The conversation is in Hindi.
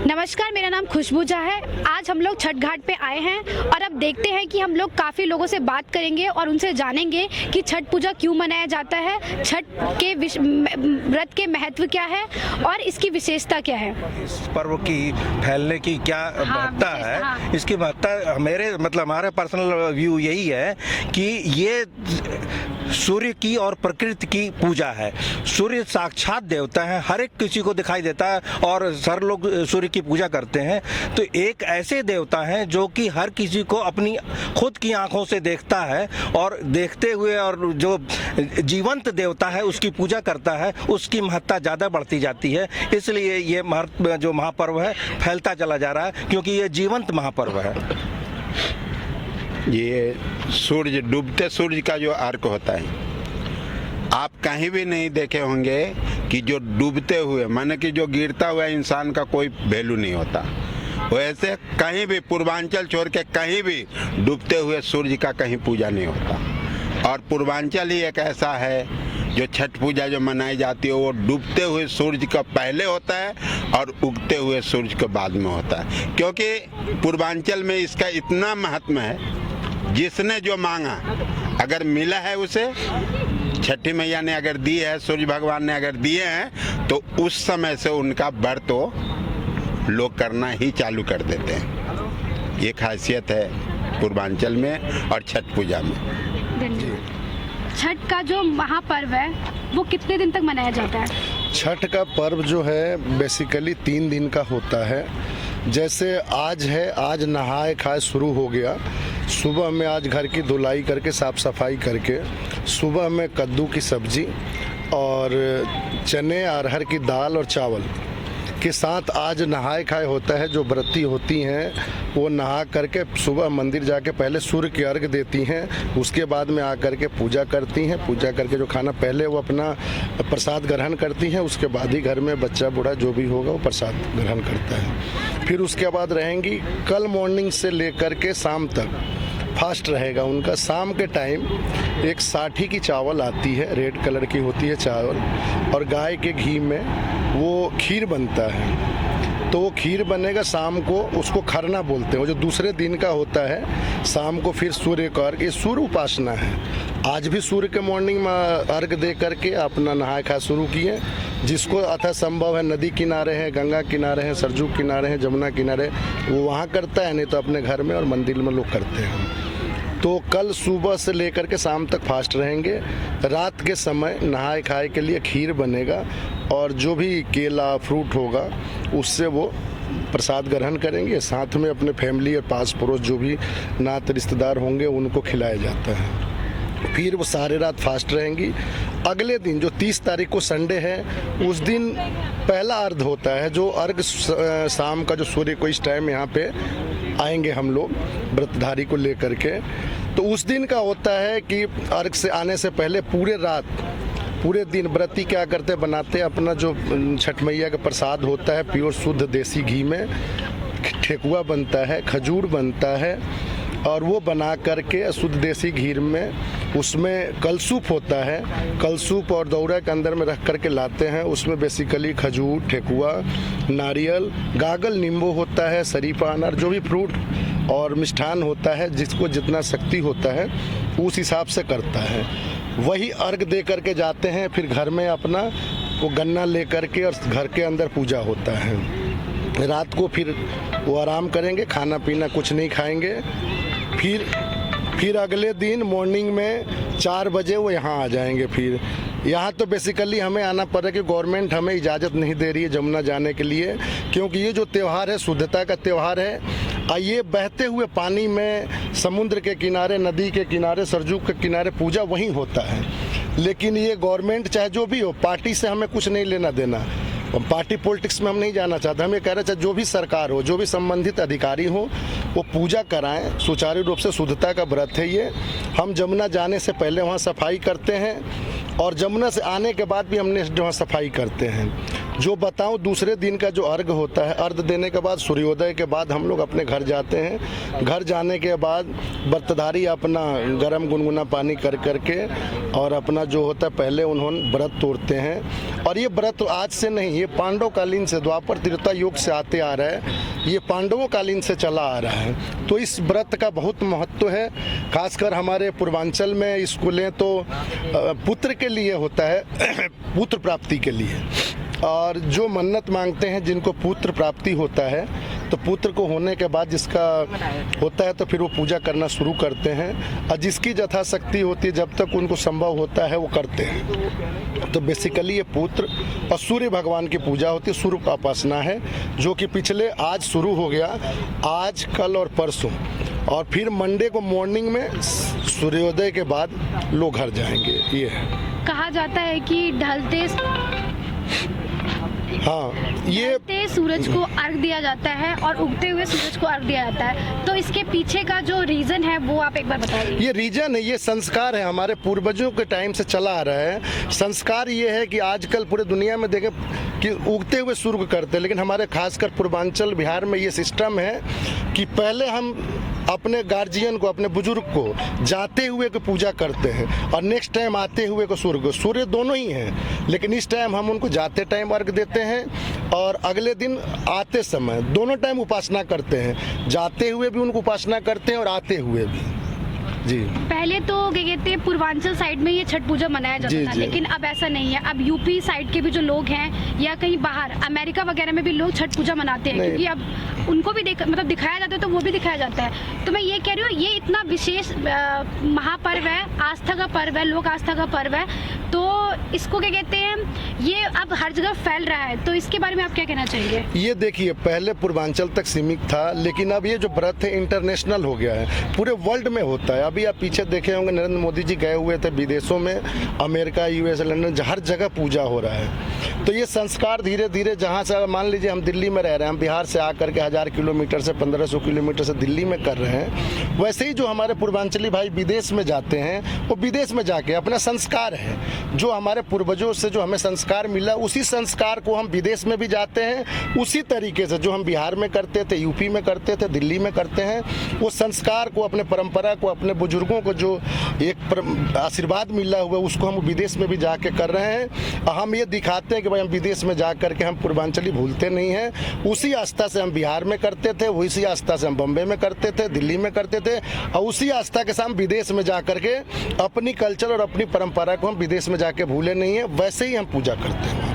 नमस्कार, मेरा नाम खुशबू झा है। आज हम लोग छठ घाट पे आए हैं और अब देखते हैं कि हम लोग काफ़ी लोगों से बात करेंगे और उनसे जानेंगे कि छठ पूजा क्यों मनाया जाता है, छठ के व्रत के महत्व क्या है और इसकी विशेषता क्या है। इस पर्व की फैलने की क्या महत्ता है। हाँ। इसकी महत्ता हमारे पर्सनल व्यू यही है कि ये सूर्य की और प्रकृति की पूजा है। सूर्य साक्षात देवता है, हर एक किसी को दिखाई देता है और हर लोग सूर्य की पूजा करते हैं। तो एक ऐसे देवता हैं जो कि हर किसी को अपनी खुद की आंखों से देखता है और देखते हुए, और जो जीवंत देवता है उसकी पूजा करता है, उसकी महत्ता ज़्यादा बढ़ती जाती है। इसलिए ये जो महापर्व है फैलता चला जा रहा है, क्योंकि ये जीवंत महापर्व है। ये सूर्य, डूबते सूर्य का जो अर्क होता है, आप कहीं भी नहीं देखे होंगे कि जो डूबते हुए, माने कि जो गिरता हुआ इंसान का कोई वैल्यू नहीं होता। वैसे कहीं भी पूर्वांचल छोड़ के कहीं भी डूबते हुए सूर्य का कहीं पूजा नहीं होता। और पूर्वांचल ही एक ऐसा है जो छठ पूजा जो मनाई जाती है वो डूबते हुए सूर्य का पहले होता है और उगते हुए सूर्य के बाद में होता है। क्योंकि पूर्वांचल में इसका इतना महत्व है, जिसने जो मांगा अगर मिला है उसे, छठी मैया ने अगर दी है, सूर्य भगवान ने अगर दिए हैं, तो उस समय से उनका व्रत तो लोग करना ही चालू कर देते हैं। ये खासियत है पूर्वांचल में और छठ पूजा में। छठ का जो महापर्व है वो कितने दिन तक मनाया जाता है? छठ का पर्व जो है बेसिकली 3 दिन का होता है। जैसे आज है, आज नहाए खाए शुरू हो गया। सुबह में आज घर की धुलाई करके साफ़ सफाई करके, सुबह में कद्दू की सब्जी और चने अरहर की दाल और चावल के साथ आज नहाए खाए होता है। जो व्रती होती हैं वो नहा करके सुबह मंदिर जाके पहले सूर्य की अर्घ देती हैं, उसके बाद में आकर के पूजा करती हैं। पूजा करके जो खाना पहले वो अपना प्रसाद ग्रहण करती हैं, उसके बाद ही घर में बच्चा बूढ़ा जो भी होगा वो प्रसाद ग्रहण करता है। फिर उसके बाद रहेंगी, कल मॉर्निंग से लेकर के शाम तक फास्ट रहेगा उनका। शाम के टाइम एक साठी की चावल आती है, रेड कलर की होती है चावल, और गाय के घी में वो खीर बनता है। तो वो खीर बनेगा शाम को, उसको खरना बोलते हैं। वो जो दूसरे दिन का होता है, शाम को फिर सूर्य का अर्घ, ये सूर्य उपासना है। आज भी सूर्य के मॉर्निंग में अर्घ दे करके अपना नहाए खाए शुरू किए। जिसको अथा संभव है, नदी किनारे हैं, गंगा किनारे हैं, सरजू किनारे हैं, जमुना किनारे, वो वहाँ करता है, नहीं तो अपने घर में और मंदिर में लोग करते हैं। तो कल सुबह से लेकर के शाम तक फास्ट रहेंगे। रात के समय नहाए खाए के लिए खीर बनेगा और जो भी केला फ्रूट होगा उससे वो प्रसाद ग्रहण करेंगे। साथ में अपने फैमिली और पास पड़ोस जो भी नात रिश्तेदार होंगे उनको खिलाया जाता है। फिर वो सारे रात फास्ट रहेंगी। अगले दिन जो 30 तारीख को संडे है, उस दिन पहला अर्घ होता है। जो अर्घ शाम का जो सूर्य को इस टाइम यहाँ पे आएंगे हम लोग व्रतधारी को लेकर के, तो उस दिन का होता है कि अर्घ से आने से पहले पूरे दिन व्रती क्या करते, बनाते अपना जो छठ मैया का प्रसाद होता है, प्योर शुद्ध देसी घी में ठेकुआ बनता है, खजूर बनता है, और वो बना करके शुद्ध देसी घी में उसमें कलसूप होता है। कलसूप और दौरा के अंदर में रख करके लाते हैं। उसमें बेसिकली खजूर, ठेकुआ, नारियल, गागल नींबू होता है, शरीफा अनार, जो भी फ्रूट और मिष्ठान होता है, जिसको जितना शक्ति होता है उस हिसाब से करता है। वही अर्घ दे करके जाते हैं। फिर घर में अपना वो गन्ना ले करके और घर के अंदर पूजा होता है। रात को फिर वो आराम करेंगे, खाना पीना कुछ नहीं खाएंगे। फिर अगले दिन मॉर्निंग में 4 बजे वो यहाँ आ जाएंगे। फिर यहाँ तो बेसिकली हमें आना पड़ रहा है कि गवर्नमेंट हमें इजाज़त नहीं दे रही है जमुना जाने के लिए, क्योंकि ये जो त्यौहार है शुद्धता का त्यौहार है। ये बहते हुए पानी में, समुद्र के किनारे, नदी के किनारे, सरजू के किनारे पूजा वहीं होता है। लेकिन ये गवर्नमेंट चाहे जो भी हो, पार्टी से हमें कुछ नहीं लेना देना। पार्टी पॉलिटिक्स में हम नहीं जाना चाहते। हम ये कह रहे चाहे जो भी सरकार हो, जो भी संबंधित अधिकारी हो, वो पूजा कराएं सुचारू रूप से। शुद्धता का व्रत है ये। हम जमुना जाने से पहले वहाँ सफाई करते हैं और जमुना से आने के बाद भी हमने वहाँ सफाई करते हैं। जो बताऊं, दूसरे दिन का जो अर्घ होता है, अर्घ देने के बाद सूर्योदय के बाद हम लोग अपने घर जाते हैं। घर जाने के बाद व्रतधारी अपना गर्म गुनगुना पानी कर करके और अपना जो होता है पहले उन्होंने व्रत तोड़ते हैं। और ये व्रत आज से नहीं, ये पांडव कालीन से, द्वापर त्रेता युग से आते आ रहा है, ये पांडवों कालीन से चला आ रहा है। तो इस व्रत का बहुत महत्व है। खासकर हमारे पूर्वांचल में स्कूलें तो पुत्र के लिए होता है, पुत्र प्राप्ति के लिए। और जो मन्नत मांगते हैं, जिनको पुत्र प्राप्ति होता है, तो पुत्र को होने के बाद जिसका होता है तो फिर वो पूजा करना शुरू करते हैं। और जिसकी यथाशक्ति होती है, जब तक उनको संभव होता है वो करते हैं। तो बेसिकली ये पुत्र और सूर्य भगवान की पूजा होती है, सूर्य का उपासना है, जो कि पिछले आज शुरू हो गया, आज कल और परसों। और फिर मंडे को मॉर्निंग में सूर्योदय के बाद लोग घर जाएंगे। ये है, कहा जाता है कि ढलते सूरज को अर्घ दिया जाता है और उगते हुए सूरज को अर्घ दिया जाता है। तो इसके पीछे का जो रीजन है वो आप एक बार बताइए। ये रीजन है, ये संस्कार है, हमारे पूर्वजों के टाइम से चला आ रहा है। संस्कार ये है कि आजकल पूरे दुनिया में देखें कि उगते हुए सूर्य करते हैं, लेकिन हमारे खासकर पूर्वांचल बिहार में ये सिस्टम है कि पहले हम अपने गार्जियन को, अपने बुजुर्ग को जाते हुए को पूजा करते हैं और नेक्स्ट टाइम आते हुए को सूर्य दोनों ही हैं। लेकिन इस टाइम हम उनको जाते टाइम अर्घ देते हैं और अगले दिन आते समय दोनों टाइम उपासना करते हैं। जाते हुए भी उनको उपासना करते हैं और आते हुए भी। जी, पहले तो क्या कहते हैं पूर्वांचल साइड में ये छठ पूजा मनाया जाता था, लेकिन अब ऐसा नहीं है। अब यूपी साइड के भी जो लोग हैं या कहीं बाहर अमेरिका वगैरह में भी लोग छठ पूजा मनाते हैं, क्योंकि अब उनको भी दिखाया जाता है, तो वो भी दिखाया जाता है। तो मैं ये कह रही हूँ, ये इतना विशेष महापर्व है, आस्था का पर्व है, लोक आस्था का पर्व है, तो इसको क्या कहते हैं, ये अब हर जगह फैल रहा है। तो इसके बारे में आप क्या कहना चाहेंगे? ये देखिए, पहले पूर्वांचल तक सीमित था, लेकिन अब ये जो व्रत है इंटरनेशनल हो गया है, पूरे वर्ल्ड में होता है। अभी आप पीछे देखे होंगे, नरेंद्र मोदी जी गए हुए थे विदेशों में, अमेरिका, यूएस, लंदन, हर जगह पूजा हो रहा है। तो ये संस्कार धीरे धीरे, जहाँ से मान लीजिए हम दिल्ली में रह रहे हैं, हम बिहार से आकर के 1000 किलोमीटर से 1500 किलोमीटर से दिल्ली में कर रहे हैं, वैसे ही जो हमारे पूर्वांचली भाई विदेश में जाते हैं, वो विदेश में जाके अपना संस्कार है, जो हमारे पूर्वजों से जो हमें संस्कार मिला, उसी संस्कार को हम विदेश में भी जाते हैं, उसी तरीके से जो हम बिहार में करते थे, यूपी में करते थे, दिल्ली में करते हैं, वो संस्कार को, अपने परंपरा को, अपने बुजुर्गों को जो एक आशीर्वाद मिला हुआ, उसको हम विदेश में भी जाके कर रहे हैं। हम ये दिखाते हैं कि भाई हम विदेश में जा करके हम पूर्वांचली भूलते नहीं हैं। उसी आस्था से हम बिहार में करते थे, उसी आस्था से हम बम्बे में करते थे, दिल्ली में करते थे, और उसी आस्था के साथ हम विदेश में जा करके अपनी कल्चर और अपनी परंपरा को हम विदेश में जाके भूले नहीं हैं, वैसे ही हम पूजा करते हैं।